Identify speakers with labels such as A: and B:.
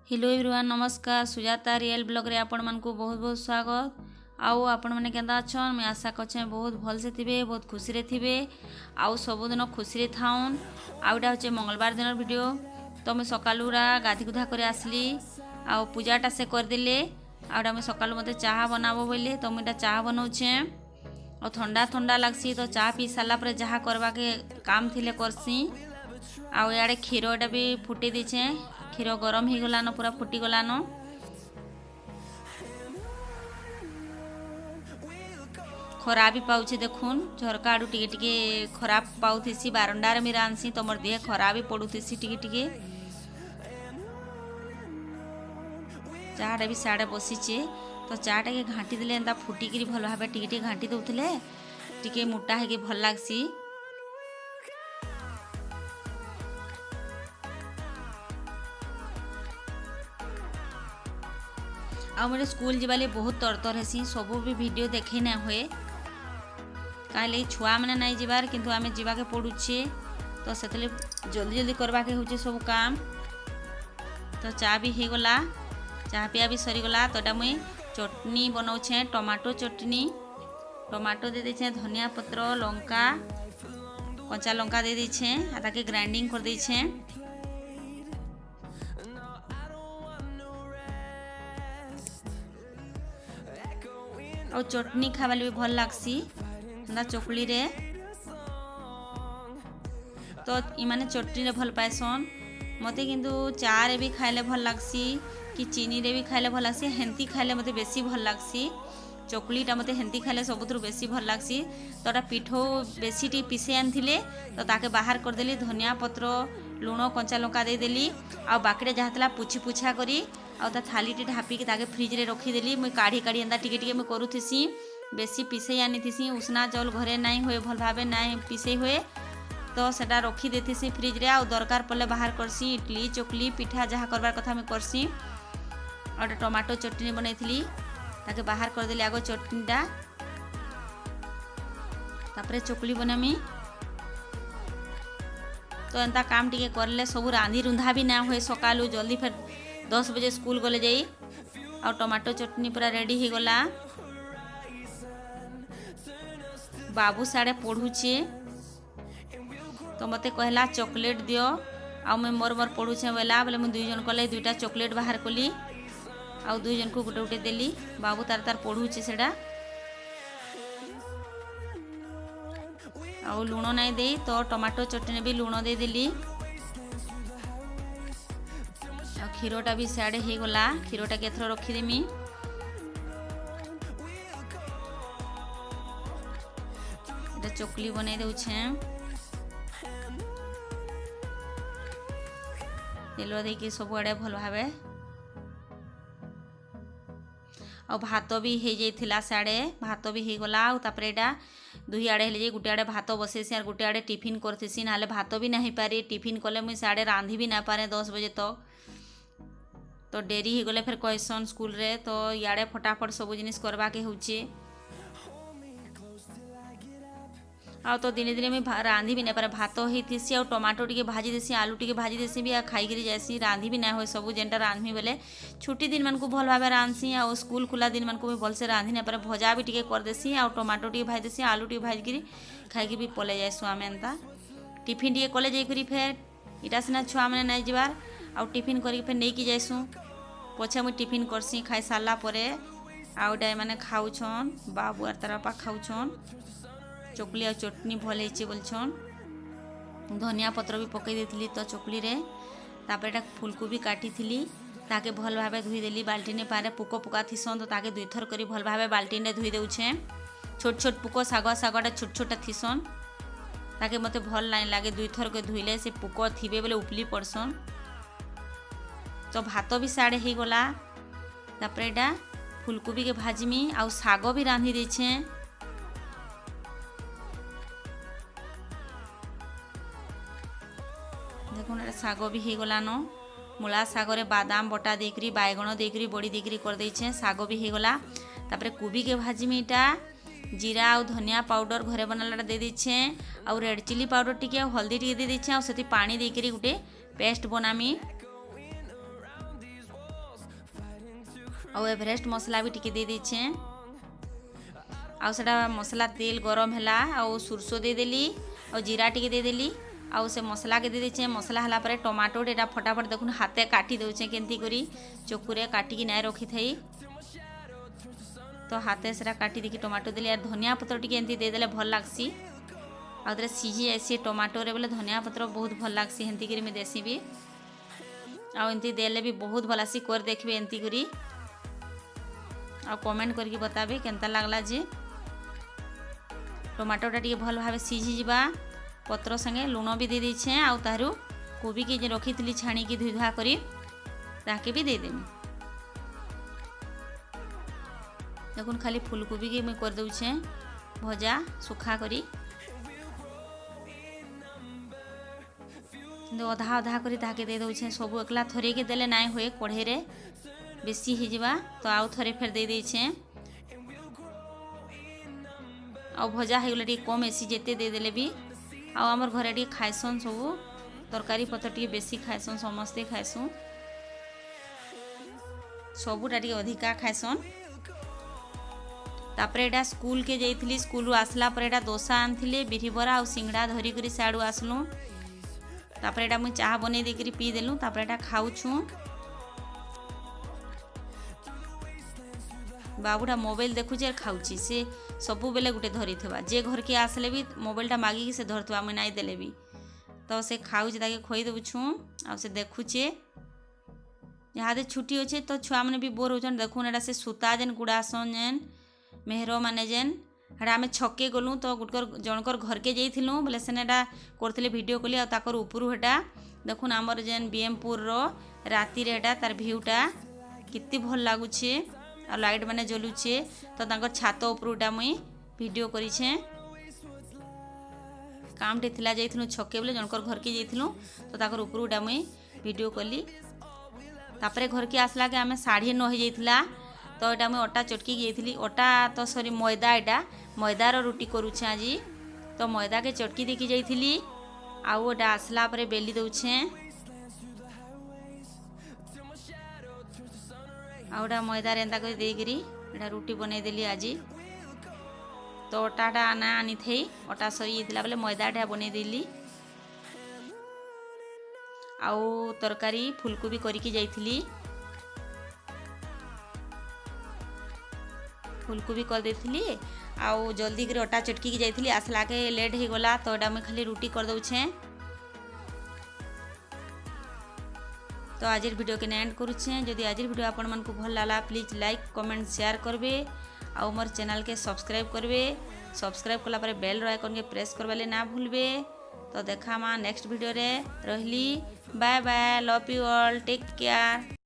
A: Hello everyone नमस्कार Sujata real blog रे आपण मन को बहुत बहुत स्वागत। आउ आपण माने केंदा अछन मैं आशा करछे बहुत भल से थिबे बहुत खुशी रे थिबे आउ सब दिन खुशी रे थाउन। आउटा होचे मंगलवार दिन वीडियो। तो मैं सकालुरा गाधी गुधा करे आसली आउ पूजाटा से कर देले आउटा मैं सकालु मते चाहा बनाबो बोले तो मैं चाहा बनाउछे और ठंडा ठंडा लागसी तो चाहा पी साला पर जहा करबा के काम थिले करसी। आउ याडे क्षीरटा भी फुटे दीछे क्षीर गरम हो गलान पूरा फुटी गलान। खरा भी पाउछे देखुन झरका आडू टिके टिके खराब पाउथिसी बारंडार में रांसी तो मोर देह खरा भी पड़ुथिसी टिके टिके। चाटा भी साड़े बसीचे तो चाटा के घाटी देले एंता फुटिकी भल भाव टिके टिके घाटी दउथिले टिके मोटा हेके भल लागसी। आ मेरे स्कूल जीवाले बहुत तरतर हेसी सब भी वीडियो देखे ना हुए कहीं छुआ मैंने नहीं जीवार किंतु आमे जीवा के पड़ुछे तो से जल्दी जल्दी करवा के होचे सब काम। तो चा भी हो गला चा पिया भी सरीगला तो मुई चटनी बनाऊे टमाटो चटनी। टमाटो दे दीछे धनिया पत्र लंका कच्चा लंका दे दीछे ताके ग्राइंडिंग कर दीछे। और चटनी खावा भी भल लागसी ना चकुली रे तो इमाने चटनी रे भल पाएसन मते किंतु चा रे भी खाइले भल लागसी कि चीनी रे भी खाइले भल लागसी हेंती खाइले मते बेसी भल लागसी। चकुलीटा मते हेंती खाइले सबुथुरु बेसी भल लागसी। तोटा पिठो बेसी टी पिसे आनथिले तो ताके बाहर कर देली धनिया पत्र लुण कंचा लंका दे देली आ बाकीरे जहातला पुछी पुछा करी आ थाली टी ढापी के ताके फ्रिज रे रखी देली। मुई काढ़ी काढ़ी एंदा टिके टिके मैं करूथिसी बेसी पिसे आनी थीसी उसना चाउल घरे नहीं हुए भल भावे नहीं पिसे हुए तो सेटा रखी देथिसी फ्रिज रे आ दरकार पड़ले बाहर करसी इडली चकली पिठा जहाँ करबार कथा मैं करसी। और टमाटो चटनी बनैथिली ताके बाहर कर देली आगो चटनीटा तापरे चकली बनामी तो एंता काम टिके करले सब रांधी रुंधा भी ना हुए सकालू जल्दी फिर 10 बजे स्कूल गले जाई। और टमाटो चटनी पूरा रेडी हो गला। बाबू साड़े पढ़ुचे तो मते कहला चॉकलेट दियो आ मैं मोर मोर पढ़ुचे बोला बोले मुझे 2 जन कले 2टा चॉकलेट बाहर कली आ 2 जन को गोटे गोटे देली। बाबू तार तार पढ़ुचे सेडा आ लुण नहीं दे तो टमाटो चटनी भी लुण दे देली। क्षीरटा भी साड़े हो गला क्षीरटा के एथर रखीदेमी। एटा चकली बनै देउछे तेल देके सब आड़े भल भावे आ भात भी हो जाइथिला साड़े भात भी हो गला तापर एटा दुही आड़े हेले गोटे आड़े भात बसेसी और गोटे आड़े टिफिन करथेसी ना भात भी नहीं पारे टिफिन कले मुई साड़े रांधी भी ना पारे 10 बजे तक तो डेरी हो गले फिर कहसन स्कूल रे तो याड़े फटाफट सब जिनिस करवा के होचे आ तो दिने दिने में रांधी भी नहीं पारे भात होती और टमाटो टिके भाजी देसी आलू टिके भाजी देसी भी खाई करी जासी रांधी भी ना हो सब जेनटा रांधमी बोले छुट्टी दिन मन को भल भाव रांधसी आ स्कूल खुला दिन मन को भी भल से रांधी नहीं पारे भजा भी टिके कर देसी आ टमाटो टिके भाजी देसी आलू टिके भाजी करी खाई भी पले जासु आम एंता टिफिन टिके कले जाइकरी फेर इटा सिना छुआ मैंने नहीं जीवार आ टिफिन करके फिर नहीं कि जाइसु पछे मुझे टिफिन करसी खाई सारा परे आउटा माने खाऊछन बाबू आर तार बापा खाऊछन चकली आ चटनी भल होइचे बोलछन। धनिया पत्र भी पकई देथिली तो चकली रे तापर एटा फूलकोबी काटी थिली ताके भल भावे धुई देली बाल्टीने पारे पुक पुका थिसन तो ताके 2 थर करी भल भावे बाल्टीने धुई देउछे। छोट छोट पुक सागटा छोट छोटा थिसन ताके मते भल नहीं लागे 2 थर के धुईले से पुक थिबे बोले उपली पड़सन। तो भात भी साड़े हो गला तापर एटा फूलकोबी के भाजमी आ साग भी रांधी देछे। देखुन साग भी हो गलान मूला सागरे बादाम बटा देकरी बैगण देकरी बड़ी देकरी कर देछे साग भी हो गला। तापर कोबी के भाजमी इटा जीरा आ धनिया पाउडर घरे बनालाटा दे देछे आ रेड चिली पाउडर टिके हल्दी टिके दे देछे आ सेति पानी देकरी गुटे पेस्ट बनामी। ଆଉ ଏଭରେଷ୍ଟ ମସଲା ବି ଟିକେ ଦେଇ ଦେଇଛେ। ଆଉ ସେଟା ମସଲା ତେଲ ଗରମ ହେଲା ଆଉ ସୁରସୋ ଦେଇଦେଲି ଆଉ ଜିରା ଟିକେ ଦେଇଦେଲି ଆଉ ସେ ମସଲା के दे देछे। मसला हला पर टमाटो एटा फटाफट देखुन हाथे काटी दउछे केंती करी चकुरे काटिकी नाय रखी थई तो हाथे सेरा काटी देकी टमाटो देली और धनिया पत्र टिके एंती दे देले भल लागसी। आ तरे सीझी जायसी टमाटो रे बोले धनिया पत्र बहुत भल लागसी हेंती करी मैं देसी भी आ एंती देले भी बहुत भल आसी कर देखबे एंती करी आ कमेंट करके बताबे केंता लागला जे। टमाटोटा टिके भल भावे सीझी जिबा पत्र संगे लुण भी दे देछे आ तारु कोबी के जे रखी थली छाणी की धुई धुआ करी ताके भी दे देमी। देखुन खाली फूलकोबी के मैं कर दउछे भजा सुखा करी अधा अधा करी ताके दे दउछे। सब एकला थरे के देले नाय होए कढ़े रे बेसी ही जिबा तो आउ थरे फेर दे देछे आ भजा हे गले कम एसी जेते दे देले भी आ हमर घरे टी खाइसन सब तरकारी पत्र टी बेसी खाइसन समस्ते खाइसु सबुटा टी अधिका खाइसन। तापरे एटा स्कूल के जाइथिली स्कूल रु आसला पर एटा डोसा आनथिले बिरी बरा आ सिंगड़ा धरी करी साडू आसलु तापरे एटा मुई चाह बनै दे करी पी देलु तापरे एटा खाउछु। बाबूटा मोबाइल देखुचे और खाऊची से सबु बेले गुटे धरी थवा जे घर के आसले भी मोबाइलटा मागिकी से धरथवा मुई नाई देले भी तो से खाऊचे ताके खोई दउछु आ से देखुचे इहादे छुट्टी अच्छे तो छुआ मैंने भी बोर होचन। देखुन एटा से सूता जेन गुड़ासन जेन मेहरो माने जेन हेटा आमे छके गलु तो गुटकर जनकर घर के जाइथिलु बोले सेने एटा करथिले वीडियो कली आ ताकर उपरु हेटा देखुन हमर जेन बीएमपुर रो राती रे हेटा तार व्यूटा कित्ती भल लागुछे आ लाइट माने जलुछे तो तांकर छात उपरुटा मुई वीडियो करिछे। कामटे थिला जाइथिलु छके बोले जनकर घर के जाइथिलु तो ताकर उपरुटा मुई वीडियो कली तापरे घर के आसला के आमे 9:30 हो जाइथिला तो एटा मुई अटा चटकी जाइथिली अटा तो सॉरी मैदा एटा मैदार रुटी करूछे आजी तो मैदा के चटकी देकी जाइथिली आउ एटा आसला परे बेली दउछे आउटा मैदा एंता कर देकरी एटा रुटी बनै देली आजी तो अटाटा आना आनी थी अटा सरी जाइथिला बोले मैदाटा बनै देली आउ तरकारी फूलकोबी करिकी जाइथिली फूलकोबी कर देथिली आउ जल्दी कर अटा चटकी की जाइथिली आसला के लेट हो गला तो एटा मैं खाली रुटी कर दउछे। तो आज वीडियो के एंड करुछे जदि आज वीडियो आपण मन को भल लागला प्लीज लाइक कमेंट शेयर करबे आ मोर चैनल के सब्सक्राइब करबे सब्सक्राइब कला पर बेल आइकन के प्रेस करवाले ना भूलबे। तो देखा मा नेक्स्ट वीडियो रे रहली bye bye love you all take care.